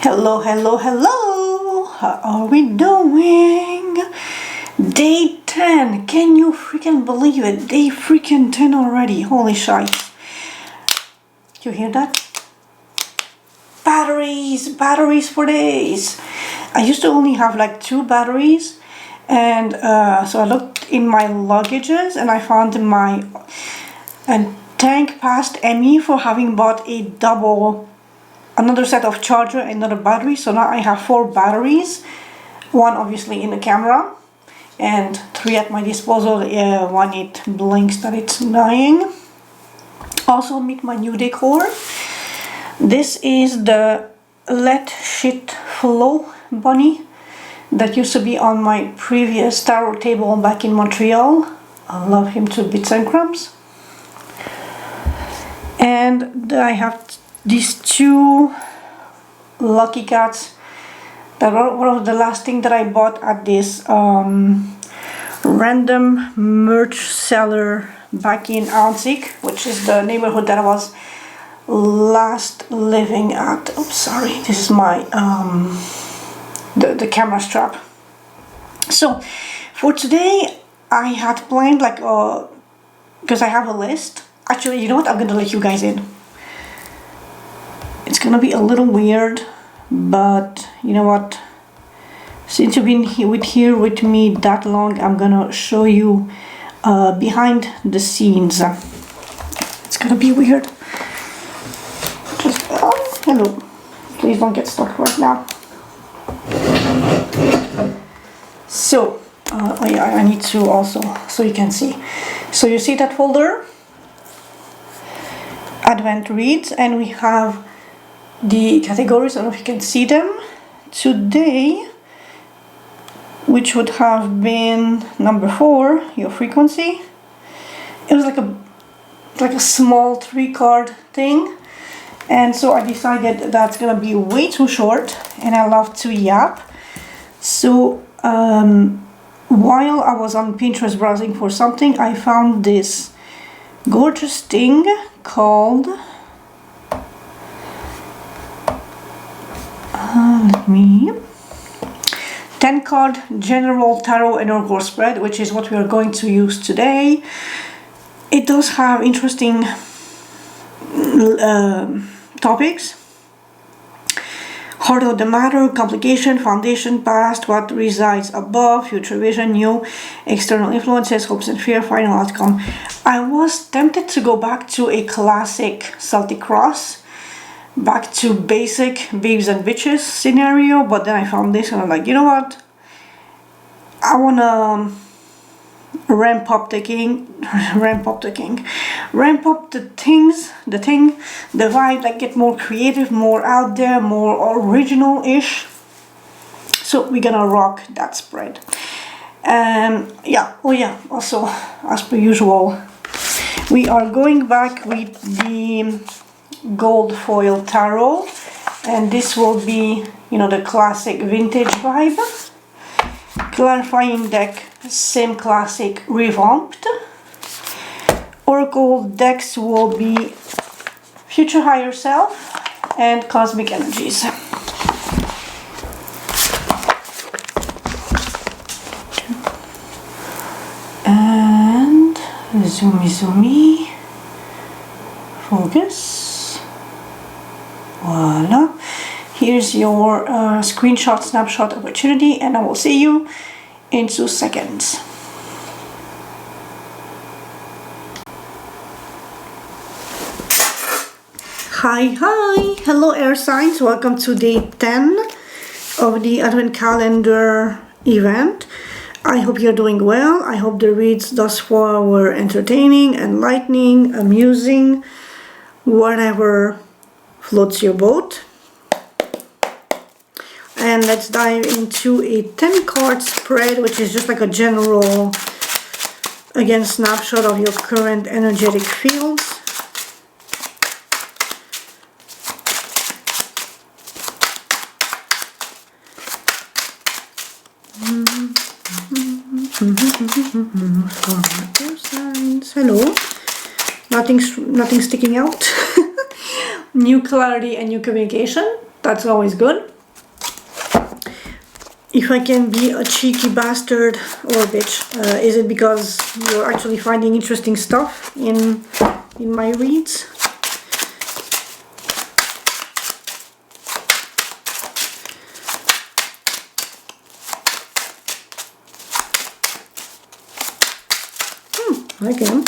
Hello, hello, hello! How are we doing? Day 10. Can you freaking believe it? Day freaking 10 already. Holy shite. You hear that? Batteries for days. I used to only have like 2 batteries, and so I looked in my luggages and I found my thank past Emmy for having bought another set of charger and another battery. So now I have 4 batteries, 1 obviously in the camera and 3 at my disposal. One it blinks that it's dying. Also meet my new decor. This is the Let Shit Flow bunny that used to be on my previous tarot table back in Montreal. I love him to bits and crumbs. And I have these 2 lucky cats that were one of the last thing that I bought at this random merch seller back in Aanzicht, which is the neighborhood that I was last living at. Oops, sorry, this is my the camera strap. So for today I had planned like because I have a list. Actually, you know what, I'm gonna let you guys in. It's gonna be a little weird, but you know what, since you've been here with me that long, I'm gonna show you behind the scenes. It's gonna be weird. Just hello, please don't get stuck right now. So oh yeah, I need to also, so you can see. So you see that folder, Advent Reads, and we have the categories. I don't know if you can see them today, which would have been number 4, your frequency. It was like a small 3-card thing, and so I decided that's gonna be way too short, and I love to yap. So while I was on Pinterest browsing for something, I found this gorgeous thing called let me 10-card general tarot and oracle spread, which is what we are going to use today. It does have interesting topics: heart of the matter, complication, foundation, past, what resides above, future vision, new, external influences, hopes and fear, final outcome. I was tempted to go back to a classic Celtic cross, back to basic babes and bitches scenario, but then I found this and I'm like, you know what, I wanna ramp up the vibe, like get more creative, more out there, more original-ish. So we're gonna rock that spread. Yeah, oh yeah, also as per usual, we are going back with the gold foil tarot, and this will be, you know, the classic vintage vibe. Clarifying deck, same classic revamped. Oracle decks will be future higher self and cosmic energies. And zoomy, focus. Voila. Here's your snapshot opportunity, and I will see you in 2 seconds. Hi, hello air signs, welcome to day 10 of the Advent Calendar event. I hope you're doing well. I hope the reads thus far were entertaining, enlightening, amusing, whatever floats your boat. And let's dive into a 10-card spread, which is just like a general, again, snapshot of your current energetic fields. Hello. Nothing sticking out. New clarity and new communication. That's always good. if I can be a cheeky bastard or bitch, is it because you're actually finding interesting stuff in my reads? Again,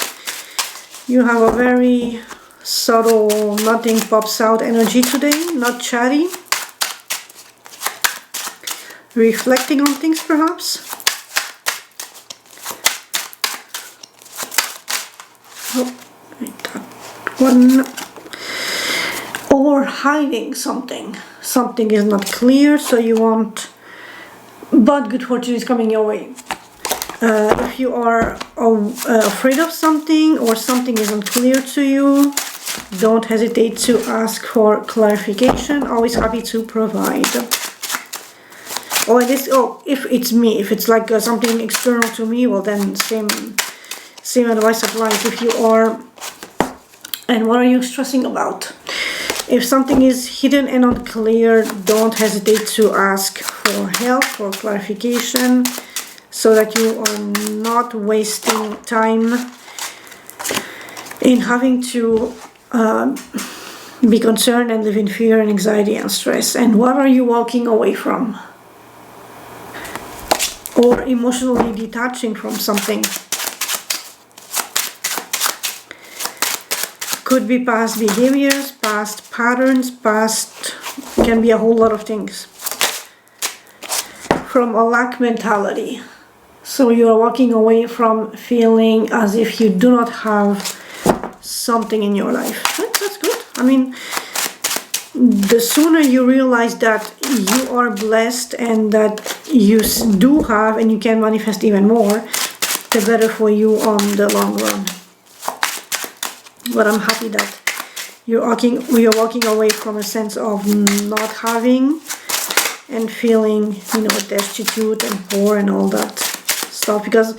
you have a very subtle, nothing pops out energy today, not chatty. Reflecting on things, perhaps. Oh, that one. Or hiding something. Something is not clear, so you want, but good fortune is coming your way. If you are afraid of something or something is unclear to you, don't hesitate to ask for clarification. Always happy to provide. If it's me, if it's like something external to me, well then same advice applies. If you are, and what are you stressing about? If something is hidden and unclear, don't hesitate to ask for help, for clarification, so that you are not wasting time in having to be concerned and live in fear and anxiety and stress. And what are you walking away from? Or emotionally detaching from something. Could be past behaviors, past patterns, can be a whole lot of things. From a lack mentality. So you are walking away from feeling as if you do not have something in your life. That's good. I mean, the sooner you realize that you are blessed and that you do have and you can manifest even more, the better for you on the long run. But I'm happy that we are walking away from a sense of not having and feeling, destitute and poor and all that stuff, because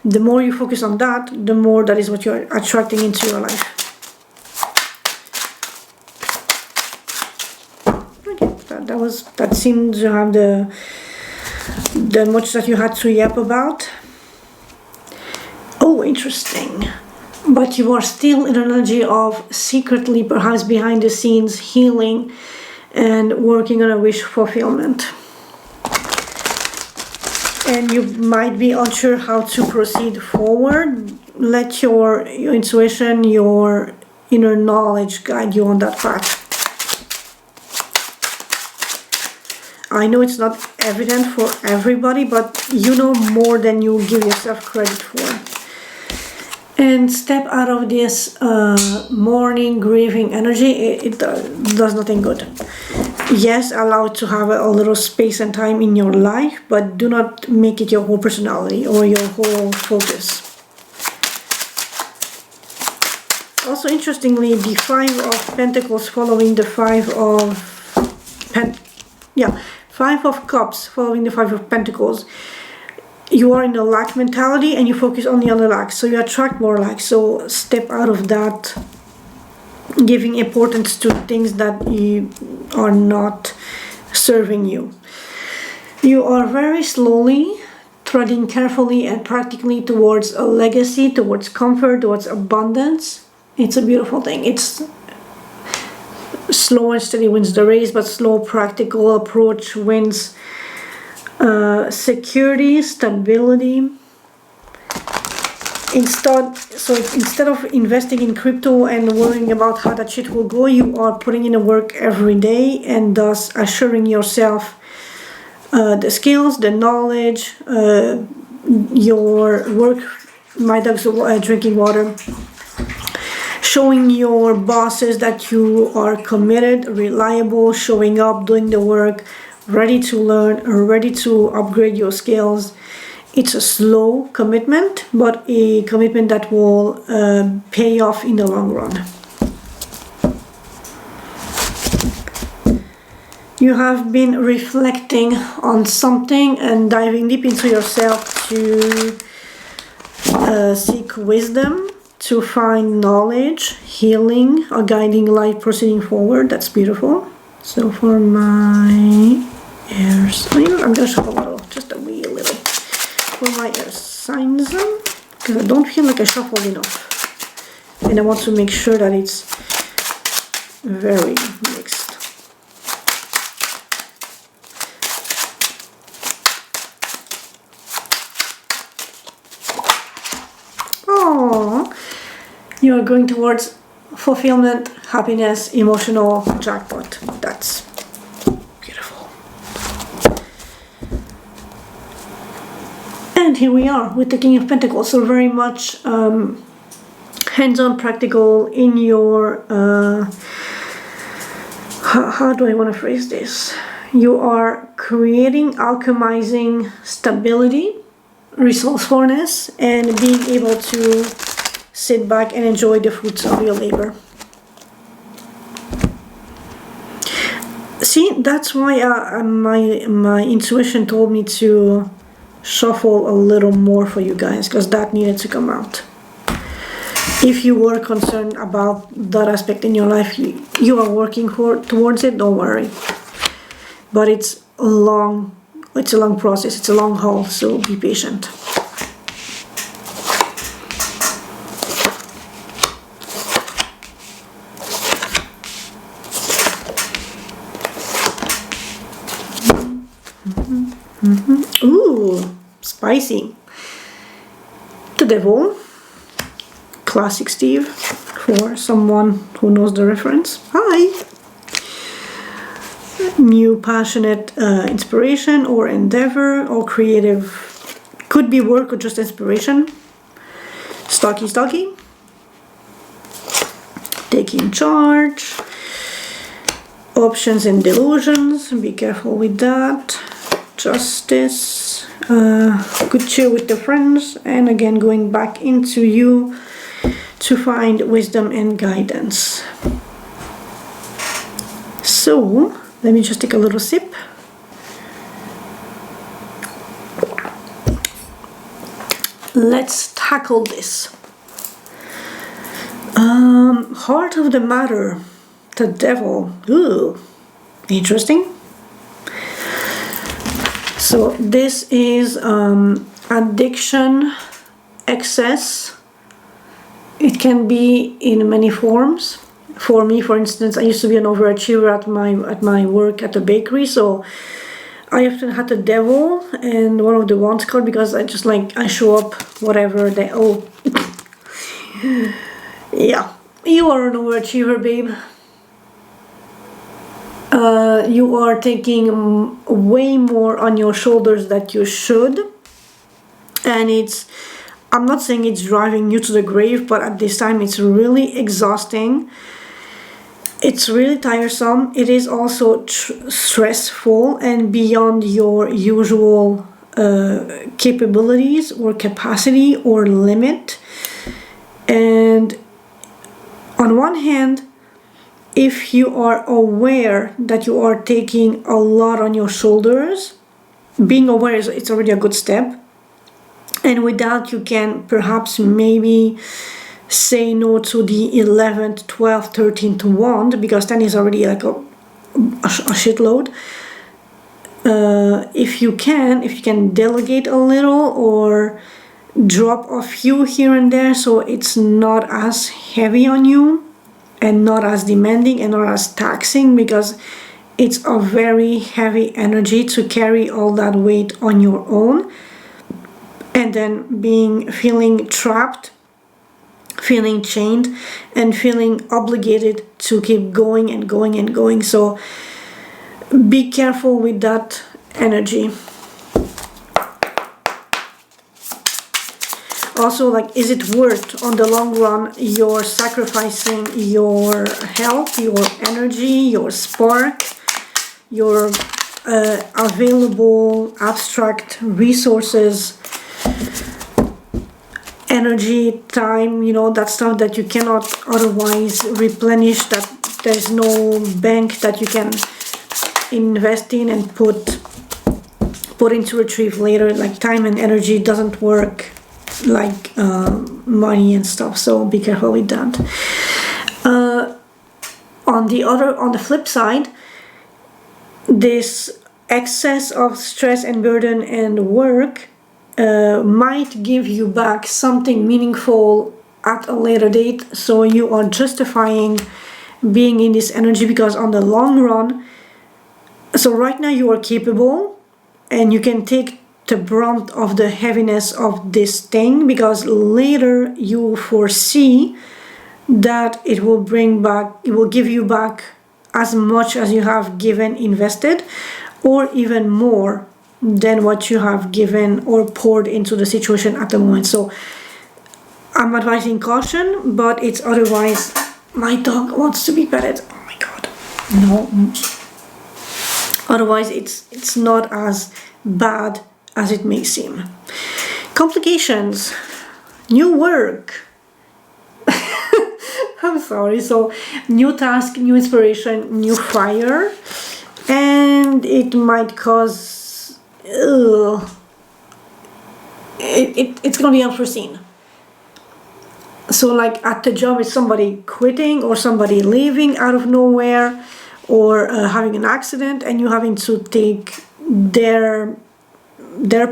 the more you focus on that, the more that is what you're attracting into your life. Okay, that seemed to have the much that you had to yap about. Oh, interesting. But you are still in an energy of secretly, perhaps behind the scenes, healing and working on a wish fulfillment. And you might be unsure how to proceed forward. Let your intuition, your inner knowledge guide you on that path. I know it's not evident for everybody, but you know more than you give yourself credit for. And step out of this mourning, grieving energy. It does nothing good. Yes, allow it to have a little space and time in your life, but do not make it your whole personality or your whole focus. Also, interestingly, the Five of Pentacles following the Five of Cups following the Five of Pentacles. You are in a lack mentality and you focus only on the lack, so you attract more lack. So step out of that, giving importance to things that are not serving you. You are very slowly treading carefully and practically towards a legacy, towards comfort, towards abundance. It's a beautiful thing. It's slow and steady wins the race, but slow practical approach wins security, stability. Instead of investing in crypto and worrying about how that shit will go, you are putting in the work every day and thus assuring yourself the skills, the knowledge, your work. My dog's drinking water. Showing your bosses that you are committed, reliable, showing up, doing the work, ready to learn, ready to upgrade your skills. It's a slow commitment, but a commitment that will pay off in the long run. You have been reflecting on something and diving deep into yourself to seek wisdom, to find knowledge, healing, a guiding light proceeding forward. That's beautiful. So for my airs. I'm gonna shuffle a little, just a wee little, for my air signs, because I don't feel like I shuffled enough. And I want to make sure that it's very mixed. Oh, you are going towards fulfillment, happiness, emotional jackpot. That's beautiful. And here we are with the King of Pentacles. So very much hands-on, practical in your how do I want to phrase this? You are creating, alchemizing stability, resourcefulness, and being able to sit back and enjoy the fruits of your labor. See, that's why my intuition told me to shuffle a little more for you guys, because that needed to come out. If you were concerned about that aspect in your life, you are working towards it, don't worry. But it's a long process, it's a long haul, so be patient. Ooh, spicy. The Devil. Classic Steve, for someone who knows the reference. Hi! New passionate inspiration or endeavor or creative, could be work or just inspiration. Stocky. Taking charge. Options and delusions, be careful with that. Justice. Good chill with the friends, and again going back into you to find wisdom and guidance. So let me just take a little sip. Let's tackle this. Heart of the matter, the Devil. Ooh, interesting. So this is addiction, excess. It can be in many forms. For me, for instance, I used to be an overachiever at my work at the bakery, so I often had the Devil and one of the Wands card, because I show up whatever they yeah, you are an overachiever, babe. You are taking way more on your shoulders than you should, and I'm not saying it's driving you to the grave, but at this time it's really exhausting. It's really tiresome. It is also stressful and beyond your usual capabilities or capacity or limit. And on one hand, if you are aware that you are taking a lot on your shoulders, being aware it's already a good step. And with that, you can perhaps maybe say no to the 11th, 12th, 13th wand, because then is already like a shitload. If you can delegate a little or drop a few here and there, so it's not as heavy on you and not as demanding and not as taxing, because it's a very heavy energy to carry all that weight on your own. And then feeling trapped, feeling chained, and feeling obligated to keep going and going and going. So be careful with that energy. Also, like, is it worth on the long run you're sacrificing your health, your energy, your spark, your available abstract resources, energy, time, that stuff that you cannot otherwise replenish, that there's no bank that you can invest in and put into retrieve later. Like, time and energy doesn't work like money and stuff, so be careful with that. On the flip side, this excess of stress and burden and work might give you back something meaningful at a later date, so you are justifying being in this energy, because on the long run, so right now you are capable and you can take the brunt of the heaviness of this thing, because later you foresee that it will give you back as much as you have given, invested, or even more than what you have given or poured into the situation at the moment. So I'm advising caution, but it's otherwise. My dog wants to be petted. Oh my god. No. Otherwise it's not as bad as it may seem. Complications. New work. I'm sorry. So new task, new inspiration, new fire, and it might cause it's gonna be unforeseen. So like at the job, it's somebody quitting or somebody leaving out of nowhere, or having an accident and you having to take their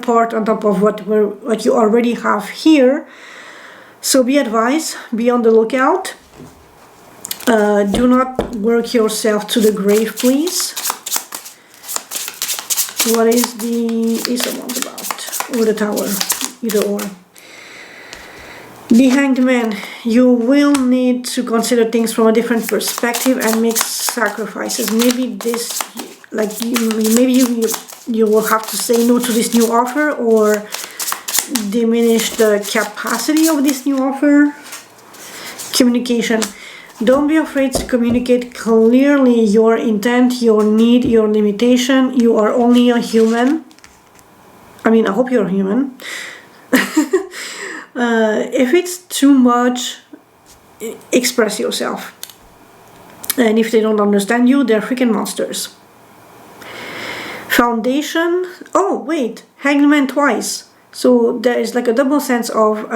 part on top of what you already have here. So be advised, be on the lookout. Do not work yourself to the grave, please. What is the Ace of Wands about? Or the Tower, either or. The Hanged Man. You will need to consider things from a different perspective and make sacrifices. Maybe this, like maybe you will have to say no to this new offer, or diminish the capacity of this new offer. Communication. Don't be afraid to communicate clearly your intent, your need, your limitation. You are only a human. I mean, I hope you're human. If it's too much, express yourself. And if they don't understand you, they're freaking monsters. Foundation. Oh, wait. Hanged Man twice. So there is like a double sense of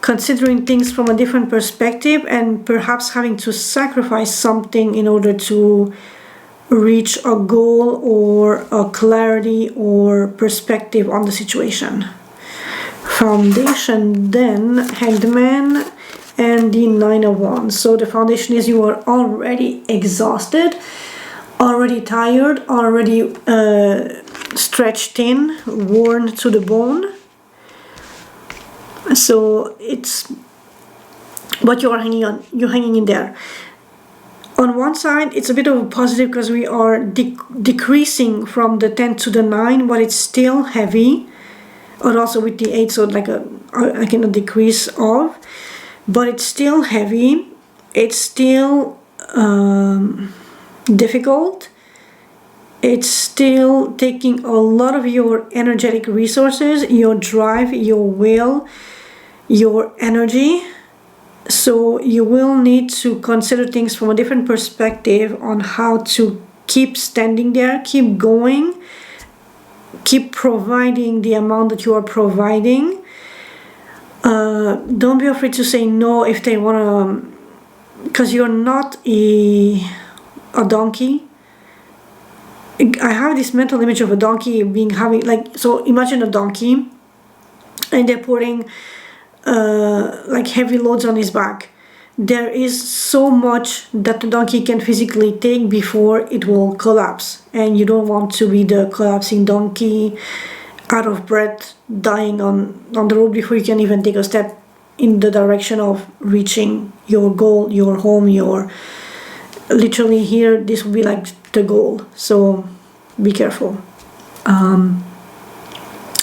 considering things from a different perspective, and perhaps having to sacrifice something in order to reach a goal or a clarity or perspective on the situation. Foundation, then Hanged Man, and the Nine of Wands. So the foundation is you are already exhausted, already tired, already stretched thin, worn to the bone. So it's what you are hanging on. You're hanging in there. On one side, it's a bit of a positive because we are decreasing from the 10 to the 9, but it's still heavy. Or also with the 8, so like a decrease of, but it's still heavy. It's still difficult. It's still taking a lot of your energetic resources, your drive, your will, your energy. So you will need to consider things from a different perspective on how to keep standing there, keep going, keep providing the amount that you are providing. Don't be afraid to say no if they want to, because you're not a donkey. I have this mental image of a donkey having like, so imagine a donkey and they're putting like heavy loads on his back. There is so much that the donkey can physically take before it will collapse, and you don't want to be the collapsing donkey, out of breath, dying on the road before you can even take a step in the direction of reaching your goal, your home, your literally here, this will be like the goal. So be careful.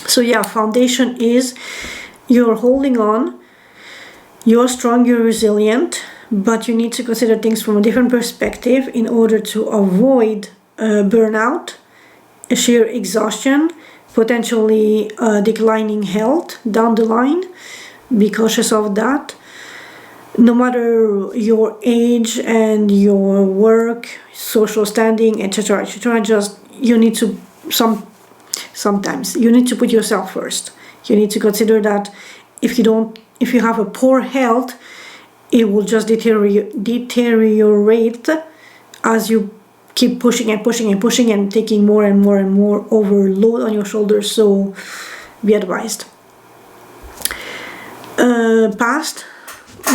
So yeah, foundation is you're holding on, you're strong, you're resilient, but you need to consider things from a different perspective in order to avoid burnout, sheer exhaustion, potentially declining health down the line. Be cautious of that. No matter your age and your work, social standing, etc., etc., just you need to sometimes you need to put yourself first. You need to consider that if you have a poor health, it will just deteriorate as you keep pushing and pushing and pushing and taking more and more and more overload on your shoulders, so be advised. Past,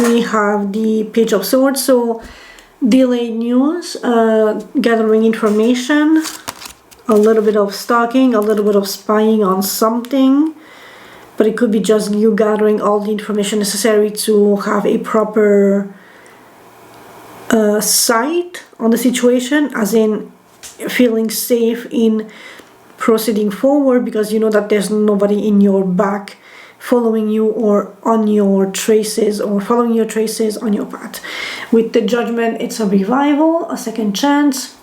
we have the Page of Swords, so delayed news, gathering information, a little bit of stalking, a little bit of spying on something, but it could be just you gathering all the information necessary to have a proper sight on the situation, as in feeling safe in proceeding forward because you know that there's nobody in your back following you or on your traces, or following your traces on your path. With the Judgment, it's a revival, a second chance.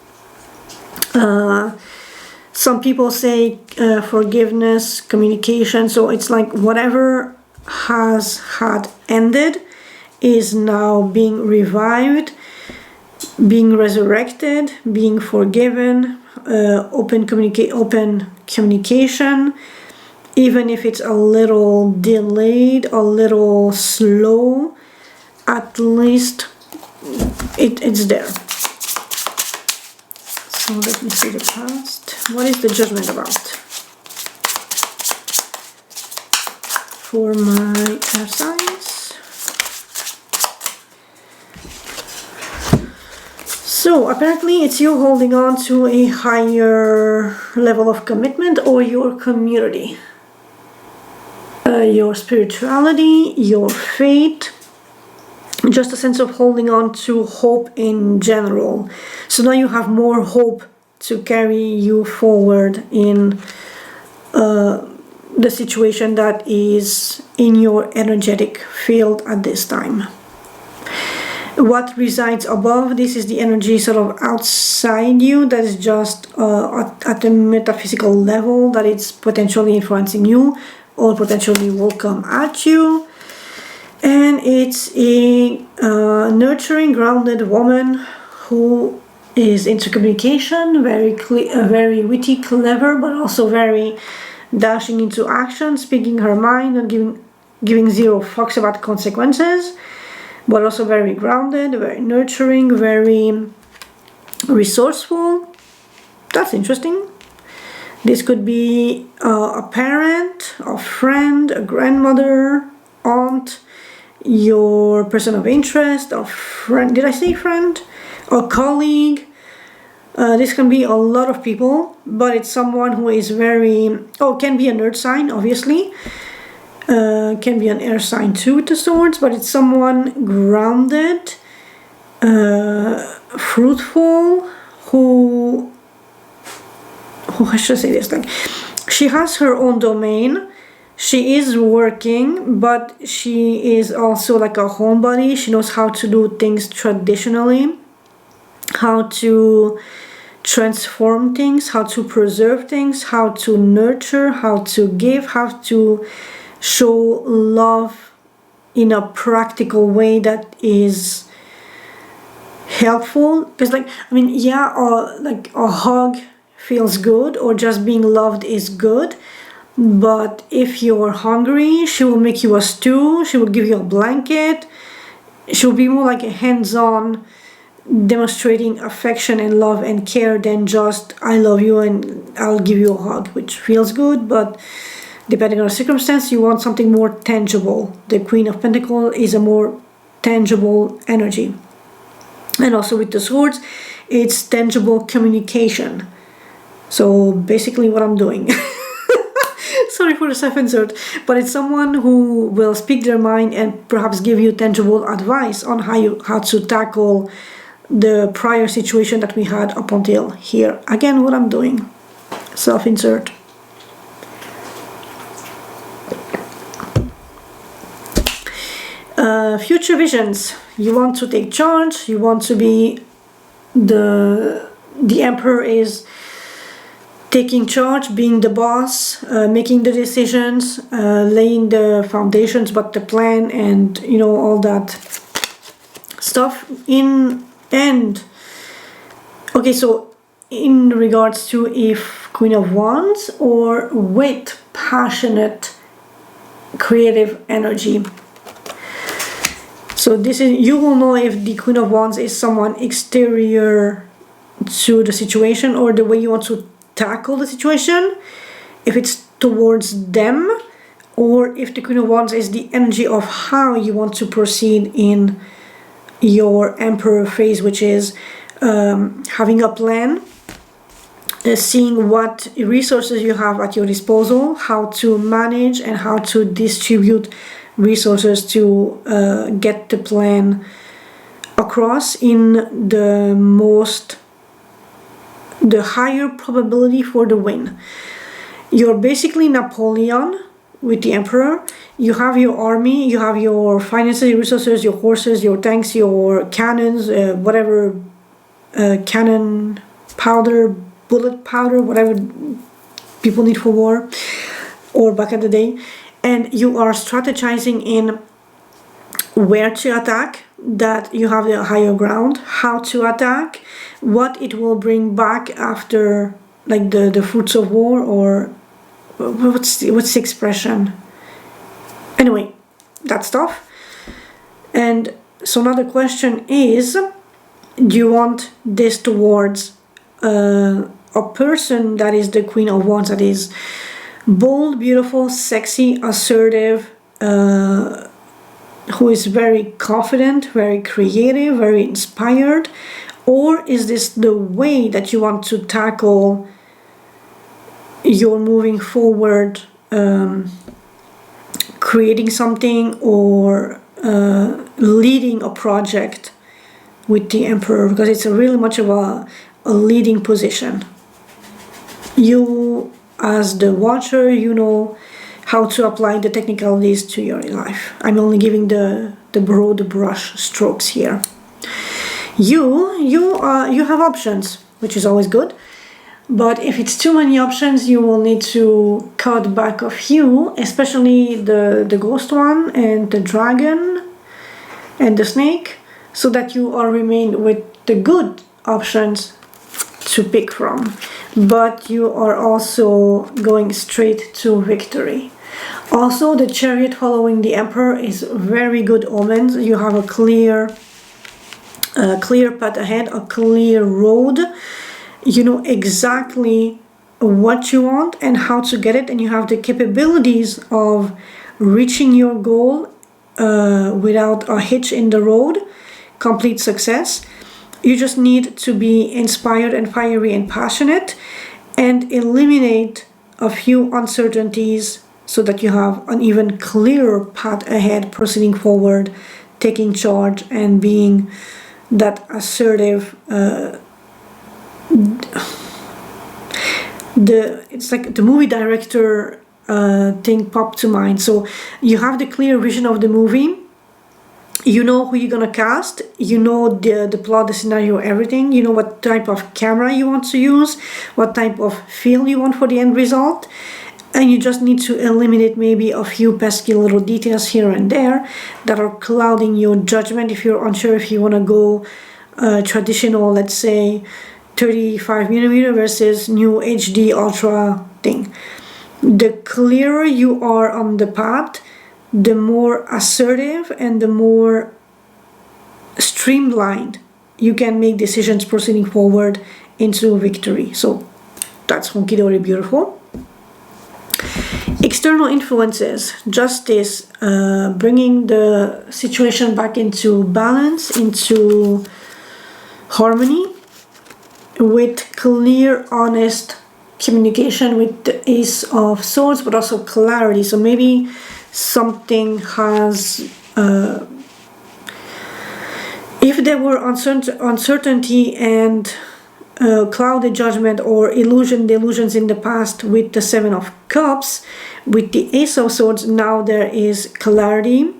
Some people say forgiveness, communication, so it's like whatever had ended is now being revived, being resurrected, being forgiven, open communication, even if it's a little delayed, a little slow, at least it's there. So let me see the past. What is the Judgment about for my air signs? So apparently it's you holding on to a higher level of commitment, or your community, your spirituality, your faith, just a sense of holding on to hope in general. So now you have more hope to carry you forward in the situation that is in your energetic field at this time. What resides above this is the energy sort of outside you, that is just at a metaphysical level, that it's potentially influencing you or potentially will come at you. And it's a nurturing, grounded woman who is into communication, very witty, clever, but also very dashing into action, speaking her mind and giving zero fucks about consequences, but also very grounded, very nurturing, very resourceful. That's interesting. This could be a parent, a friend, a grandmother, aunt, your person of interest, a friend, did I say friend? A colleague. This can be a lot of people, but it's someone who is very, can be an earth sign, obviously. Can be an air sign too with the swords, but it's someone grounded, fruitful, who I should say this, like, she has her own domain. She is working, but she is also like a homebody. She knows how to do things traditionally, how to transform things, how to preserve things, how to nurture, how to give, how to show love in a practical way that is helpful. Because, like, I mean, yeah, like a hug feels good, or just being loved is good. But if you're hungry, she will make you a stew, she will give you a blanket. She will be more like a hands-on, demonstrating affection and love and care than just I love you and I'll give you a hug, which feels good, but depending on the circumstance, you want something more tangible. The Queen of Pentacles is a more tangible energy. And also with the swords, it's tangible communication. So basically what I'm doing. Sorry for the self-insert, but it's someone who will speak their mind and perhaps give you tangible advice on how to tackle the prior situation that we had up until here. Again, what I'm doing. Self-insert. Future visions. You want to take charge. You want to be the emperor is taking charge, being the boss, making the decisions, laying the foundations, but the plan and, you know, all that stuff. Okay, so in regards to if Queen of Wands, or with passionate, creative energy. So this is, you will know if the Queen of Wands is someone exterior to the situation or the way you want to tackle the situation, if it's towards them, or if the Queen of Wands is the energy of how you want to proceed in your Emperor phase, which is having a plan, seeing what resources you have at your disposal, how to manage and how to distribute resources to get the plan across in the higher probability for the win. You're basically Napoleon with the Emperor. You have your army, you have your finances, your resources, your horses, your tanks, your cannons, whatever, cannon powder, bullet powder, whatever people need for war, or back in the day. And you are strategizing in where to attack, that you have the higher ground, how to attack, what it will bring back after, like the fruits of war, or what's the expression? Anyway, that stuff. And so another question is, do you want this towards a person that is the Queen of Wands, that is bold, beautiful, sexy, assertive, who is very confident, very creative, very inspired? Or is this the way that you want to tackle your moving forward, creating something, or leading a project with the Emperor? Because it's really much of a leading position. You, as the watcher, you know how to apply the technicalities to your life. I'm only giving the broad brush strokes here. You have options, which is always good. But if it's too many options, you will need to cut back a few, especially the ghost one and the dragon and the snake, so that you are remain with the good options to pick from. But you are also going straight to victory. Also, the Chariot following the Emperor is very good omens. You have a clear path ahead, a clear road. You know exactly what you want and how to get it, and you have the capabilities of reaching your goal without a hitch in the road. Complete success. You just need to be inspired and fiery and passionate, and eliminate a few uncertainties so that you have an even clearer path ahead, proceeding forward, taking charge, and being that assertive. It's like the movie director thing popped to mind. So you have the clear vision of the movie. You know who you're gonna cast. You know the plot, the scenario, everything. You know what type of camera you want to use, what type of feel you want for the end result. And you just need to eliminate maybe a few pesky little details here and there that are clouding your judgment if you're unsure if you want to go traditional, let's say 35mm versus new HD ultra thing. The clearer you are on the path, the more assertive and the more streamlined you can make decisions proceeding forward into victory. So that's hunky-dory beautiful. External influences, justice, bringing the situation back into balance, into harmony, with clear, honest communication with the Ace of Swords, but also clarity. So maybe something has, if there were uncertainty and clouded judgment or delusions in the past with the Seven of Cups, with the Ace of Swords, now there is clarity.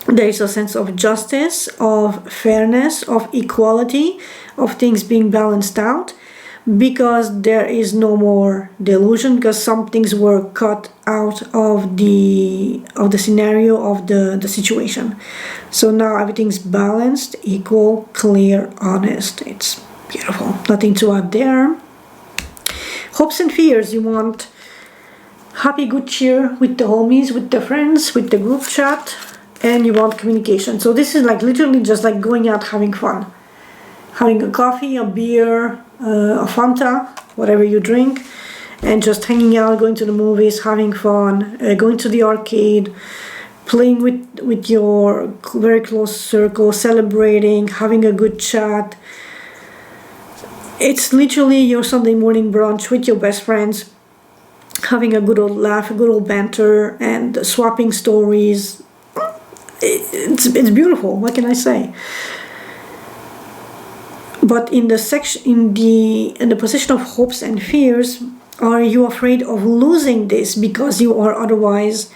There is a sense of justice, of fairness, of equality, of things being balanced out, because there is no more delusion, because some things were cut out of the scenario, of the situation. So now everything's balanced, equal, clear, honest. It's beautiful. Nothing to add there. Hopes and fears. You want happy, good cheer with the homies, with the friends, with the group chat, and you want communication. So this is like literally just like going out having fun. having a coffee, a beer, a Fanta, whatever you drink, and just hanging out, going to the movies, having fun, going to the arcade, playing with your very close circle, celebrating, having a good chat. It's literally your Sunday morning brunch with your best friends, having a good old laugh, a good old banter, and swapping stories. It's beautiful. What can I say? But in the position of hopes and fears, are you afraid of losing this because you are otherwise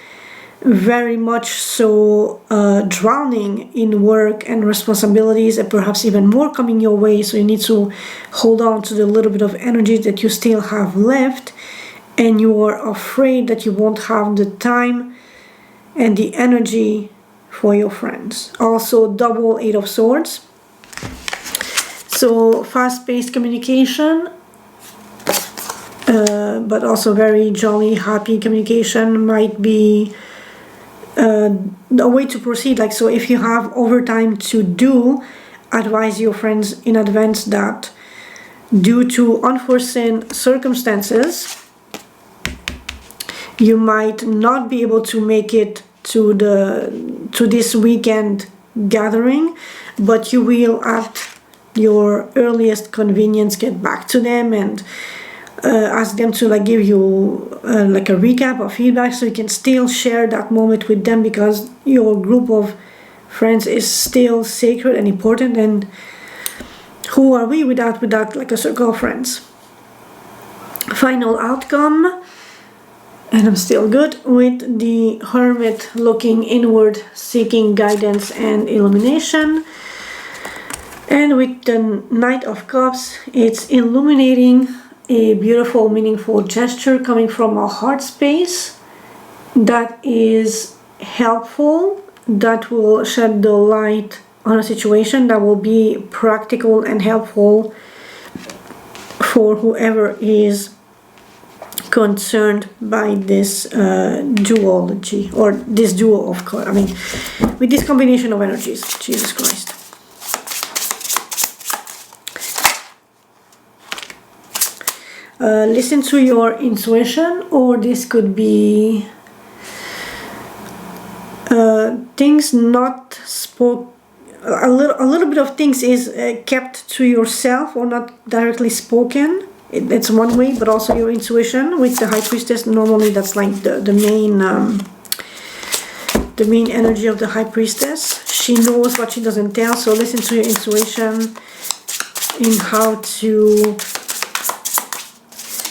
very much so drowning in work and responsibilities, and perhaps even more coming your way, so you need to hold on to the little bit of energy that you still have left, and you are afraid that you won't have the time and the energy for your friends. Also, double Eight of Swords. So fast-paced communication, but also very jolly, happy communication might be a way to proceed. Like, so if you have overtime to do, advise your friends in advance that due to unforeseen circumstances, you might not be able to make it to this weekend gathering, but you will at your earliest convenience get back to them and ask them to like give you like a recap or feedback, so you can still share that moment with them, because your group of friends is still sacred and important, and who are we without like a circle of friends. Final outcome, and I'm still good with the Hermit, looking inward, seeking guidance and illumination. And with the Knight of Cups, it's illuminating a beautiful, meaningful gesture coming from a heart space that is helpful, that will shed the light on a situation, that will be practical and helpful for whoever is concerned by this duology, or this duo of cards. I mean, with this combination of energies. Jesus Christ. Listen to your intuition, or this could be things not spoke. A little bit of things is kept to yourself or not directly spoken. It's one way, but also your intuition with the High Priestess. Normally, that's like the main energy of the High Priestess. She knows what she doesn't tell, so listen to your intuition in how to.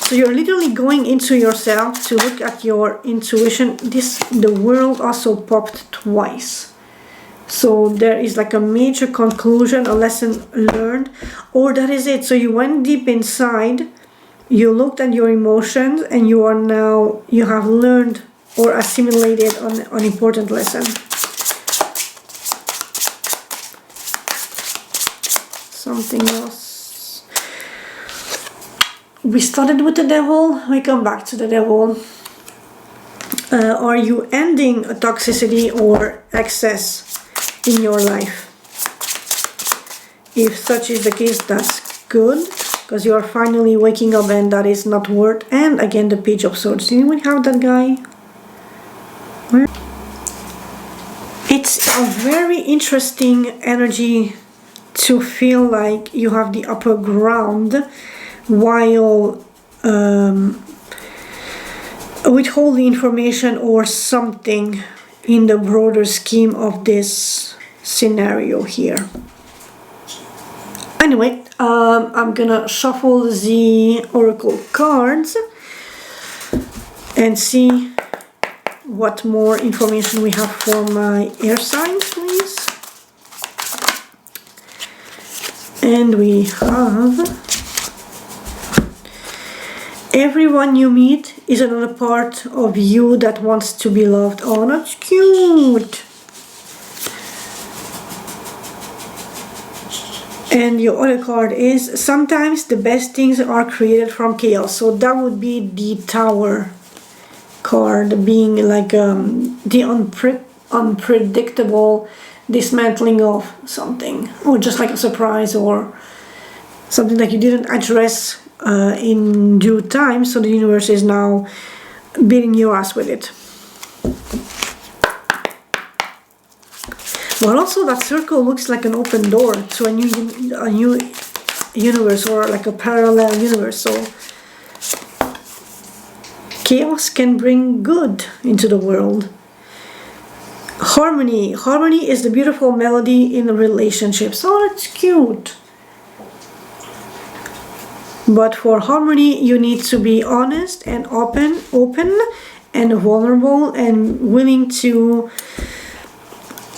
So you're literally going into yourself to look at your intuition. The world also popped twice. So there is like a major conclusion, a lesson learned, or that is it. So you went deep inside, you looked at your emotions, and you have learned or assimilated an important lesson. Something else. We started with the Devil, we come back to the Devil. Are you ending a toxicity or excess in your life? If such is the case, that's good, because you are finally waking up and that is not worth. And again, the Page of Swords. Did anyone have that guy? Where? It's a very interesting energy to feel like you have the upper ground, while withholding information or something in the broader scheme of this scenario here. Anyway, I'm gonna shuffle the oracle cards and see what more information we have for my air signs, please. And we have: everyone you meet is another part of you that wants to be loved. Oh, that's cute. And your other card is: sometimes the best things are created from chaos. So that would be the Tower card, being like the unpredictable dismantling of something, or just like a surprise, or something that you didn't address in due time, so the universe is now beating your ass with it. But also that circle looks like an open door to a new universe, or like a parallel universe. So chaos can bring good into the world. Harmony. Harmony is the beautiful melody in relationships. Oh, that's cute. But for harmony, you need to be honest and open and vulnerable and willing to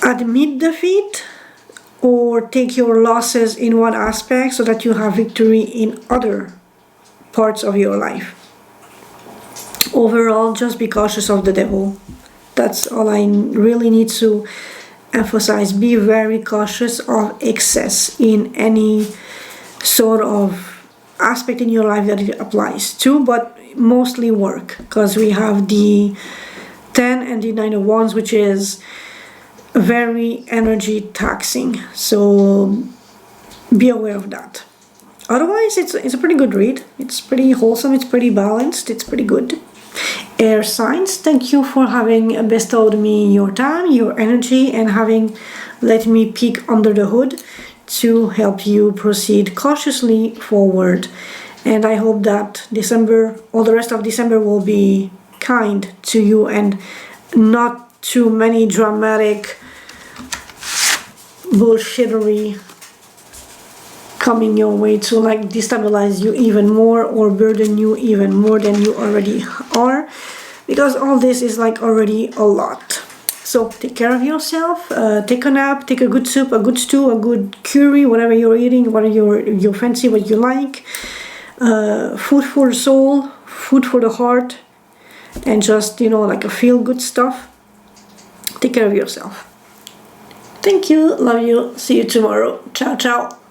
admit defeat or take your losses in one aspect so that you have victory in other parts of your life. Overall, just be cautious of the devil. That's all I really need to emphasize. Be very cautious of excess in any sort of aspect in your life that it applies to, but mostly work, because we have the 10 and the 9 of Wands, which is very energy taxing, so be aware of that. Otherwise, it's a pretty good read. It's pretty wholesome, it's pretty balanced, it's pretty good. Air signs, thank you for having bestowed me your time, your energy, and having let me peek under the hood to help you proceed cautiously forward. And I hope that December, or the rest of December, will be kind to you and not too many dramatic bullshittery coming your way to like destabilize you even more or burden you even more than you already are, because all this is like already a lot. So take care of yourself, take a nap, take a good soup, a good stew, a good curry, whatever you're eating, whatever you fancy, what you like. Food for the soul, food for the heart, and just, you know, like a feel good stuff. Take care of yourself. Thank you, love you, see you tomorrow. Ciao, ciao.